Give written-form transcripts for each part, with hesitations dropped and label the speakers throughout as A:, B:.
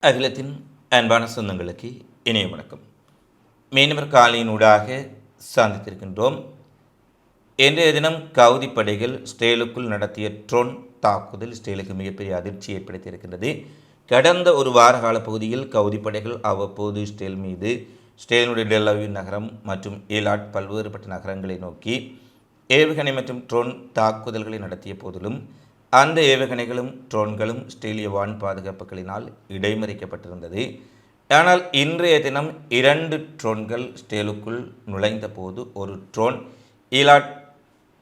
A: அகிலத்தின் அன்பான சொந்தங்களுக்கு இணைய வணக்கம். மீனவர் காலையினூடாக சந்தித்திருக்கின்றோம். இன்றைய தினம் கவுதி படைகள் ஸ்டேலுக்குள் நடத்திய ட்ரோன் தாக்குதல் ஸ்டேலுக்கு மிகப்பெரிய அதிர்ச்சி ஏற்படுத்தியிருக்கின்றது. கடந்த ஒரு வார கால பகுதியில் கவுதி படைகள் அவ்வப்போது ஸ்டேல் மீது ஸ்டேலினுடைய டெல் நகரம் மற்றும் ஏலாட் பல்வேறுபட்ட நகரங்களை நோக்கி ஏவுகணை மற்றும் ட்ரோன் தாக்குதல்களை நடத்திய போதிலும் அந்த ஏவுகணைகளும் ட்ரோன்களும் ஸ்டேலிய வான் பாதுகாப்புகளினால் இடைமறிக்கப்பட்டிருந்தது. ஆனால் இன்றைய தினம் 2 ட்ரோன்கள் ஸ்டேலுக்குள் நுழைந்த போது ஒரு ட்ரோன் ஈலாட்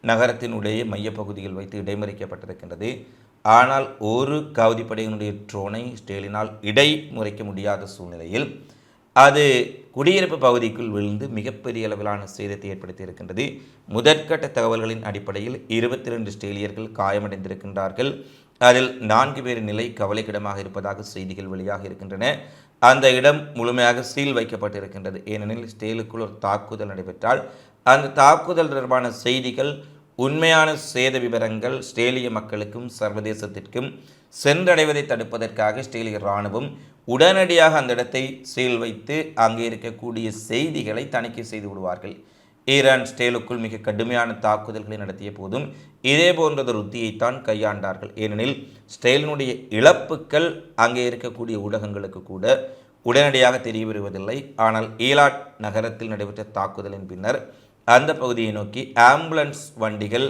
A: நகரத்தினுடைய மையப்பகுதியில் வைத்து இடைமறிக்கப்பட்டிருக்கின்றது. ஆனால் ஒரு கவுதிப்படையினுடைய ட்ரோனை ஸ்டேலினால் இடைமுறைக்க முடியாத சூழ்நிலையில் அது குடியிருப்பு பகுதிக்குள் விழுந்து மிகப்பெரிய அளவிலான சேதத்தை ஏற்படுத்தி இருக்கின்றது. முதற்கட்ட தகவல்களின் அடிப்படையில் 22 ஸ்டேலியர்கள் காயமடைந்திருக்கின்றார்கள். அதில் 4 பேர் நிலை கவலைக்கிடமாக இருப்பதாக செய்திகள் வெளியாக இருக்கின்றன. அந்த இடம் முழுமையாக சீல் வைக்கப்பட்டிருக்கின்றது. ஏனெனில் ஸ்டேலுக்குள் ஒரு தாக்குதல் நடைபெற்றால் அந்த தாக்குதல் தொடர்பான செய்திகள், உண்மையான சேத விவரங்கள் ஸ்டேலிய மக்களுக்கும் சர்வதேசத்திற்கும் சென்றடைவதை தடுப்பதற்காக ஸ்டேலிய இராணுவம் உடனடியாக அந்த இடத்தை சீல் வைத்து அங்கே இருக்கக்கூடிய செய்திகளை தணிக்கை செய்து விடுவார்கள். ஈரான் ஸ்டேலுக்குள் மிக கடுமையான தாக்குதல்களை நடத்திய போதும் இதே போன்றதொரு உத்தியைத்தான் கையாண்டார்கள். ஏனெனில் ஸ்டேலினுடைய இழப்புக்கள் அங்கே இருக்கக்கூடிய ஊடகங்களுக்கு கூட உடனடியாக தெரிய வருவதில்லை. ஆனால் ஈலாட் நகரத்தில் நடைபெற்ற தாக்குதலின் பின்னர் அந்த பகுதியை நோக்கி ஆம்புலன்ஸ் வண்டிகள்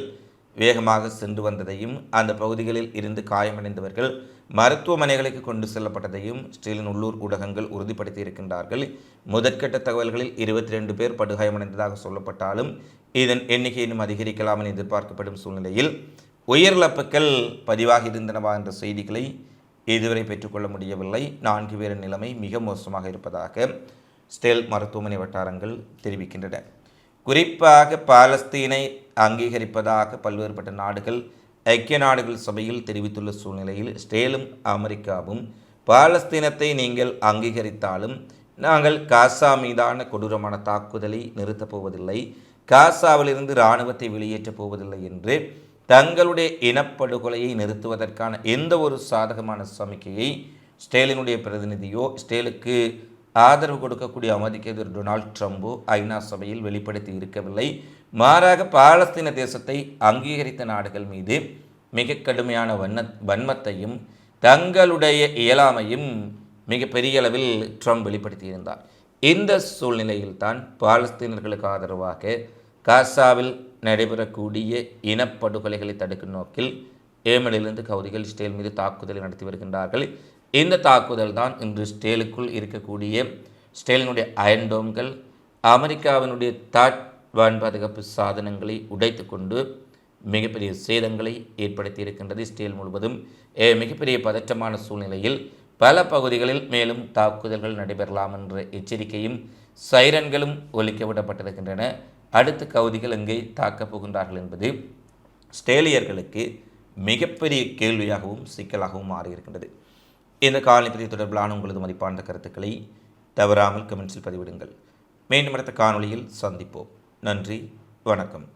A: வேகமாக சென்று வந்ததையும் அந்த பகுதிகளில் இருந்து காயமடைந்தவர்கள் மருத்துவமனைகளுக்கு கொண்டு செல்லப்பட்டதையும் ஸ்டேலின் உள்ளூர் ஊடகங்கள் உறுதிப்படுத்தி இருக்கின்றார்கள். முதற்கட்ட தகவல்களில் 22 பேர் படுகாயமடைந்ததாக சொல்லப்பட்டாலும் இதன் எண்ணிக்கை இன்னும் அதிகரிக்கலாம் என எதிர்பார்க்கப்படும் சூழ்நிலையில் உயிரிழப்புகள் பதிவாகி இருந்தனவா என்ற செய்திகளை இதுவரை பெற்றுக்கொள்ள முடியவில்லை. 4 பேரின் நிலைமை மிக மோசமாக இருப்பதாக ஸ்டேல் மருத்துவமனை வட்டாரங்கள் தெரிவிக்கின்றன. குறிப்பாக பாலஸ்தீனை அங்கீகரிப்பதாக பல்வேறுபட்ட நாடுகள் ஐக்கிய நாடுகள் சபையில் தெரிவித்துள்ள சூழ்நிலையில் ஸ்டேலும் அமெரிக்காவும் பாலஸ்தீனத்தை நீங்கள் அங்கீகரித்தாலும் நாங்கள் காசா மீதான கொடூரமான தாக்குதலை நிறுத்தப் போவதில்லை, காசாவிலிருந்து இராணுவத்தை வெளியேற்றப் போவதில்லை என்று தங்களுடைய இனப்படுகொலையை நிறுத்துவதற்கான எந்த ஒரு சாதகமான சமிக்கையை ஸ்டேலினுடைய பிரதிநிதியோ ஸ்டேலுக்கு ஆதரவு கொடுக்கக்கூடிய அமெரிக்க அதிபர் டொனால்ட் ட்ரம்போ ஐநா சபையில் வெளிப்படுத்தி இருக்கவில்லை. மாறாக பாலஸ்தீன தேசத்தை அங்கீகரித்த நாடுகள் மீது மிக கடுமையான வன்மத்தையும் தங்களுடைய இயலாமையும் மிகப்பெரிய அளவில் ட்ரம்ப் வெளிப்படுத்தியிருந்தார். இந்த சூழ்நிலையில்தான் பாலஸ்தீனர்களுக்கு ஆதரவாக காசாவில் நடைபெறக்கூடிய இனப்படுகொலைகளை தடுக்கும் நோக்கில் ஏமனிலிருந்து கவுதிகள் ஸ்டேல் மீது தாக்குதலை நடத்தி வருகின்றார்கள். இந்த தாக்குதல் தான் இன்று ஸ்டேலுக்குள் இருக்கக்கூடிய ஸ்டேலினுடைய அயன்டோம்கள் அமெரிக்காவினுடைய தாட் வான் பாதுகாப்பு சாதனங்களை உடைத்து கொண்டு மிகப்பெரிய சேதங்களை ஏற்படுத்தி இருக்கின்றது. ஸ்டேல் முழுவதும் மிகப்பெரிய பதற்றமான சூழ்நிலையில் பல பகுதிகளில் மேலும் தாக்குதல்கள் நடைபெறலாம் என்ற எச்சரிக்கையும் சைரன்களும் ஒலிக்க விடப்பட்டிருக்கின்றன. அடுத்த கவுதிகள் எங்கே தாக்கப் போகின்றார்கள் என்பது ஸ்டேலியர்களுக்கு மிகப்பெரிய கேள்வியாகவும் சிக்கலாகவும் மாறியிருக்கின்றது. இந்த காலனி பதிவு தொடர்பிலான உங்களது மதிப்பான கருத்துக்களை தவறாமல் கமெண்ட்ஸில் பதிவிடுங்கள். மீண்டும் அடுத்த காணொளியில் சந்திப்போம். நன்றி, வணக்கம்.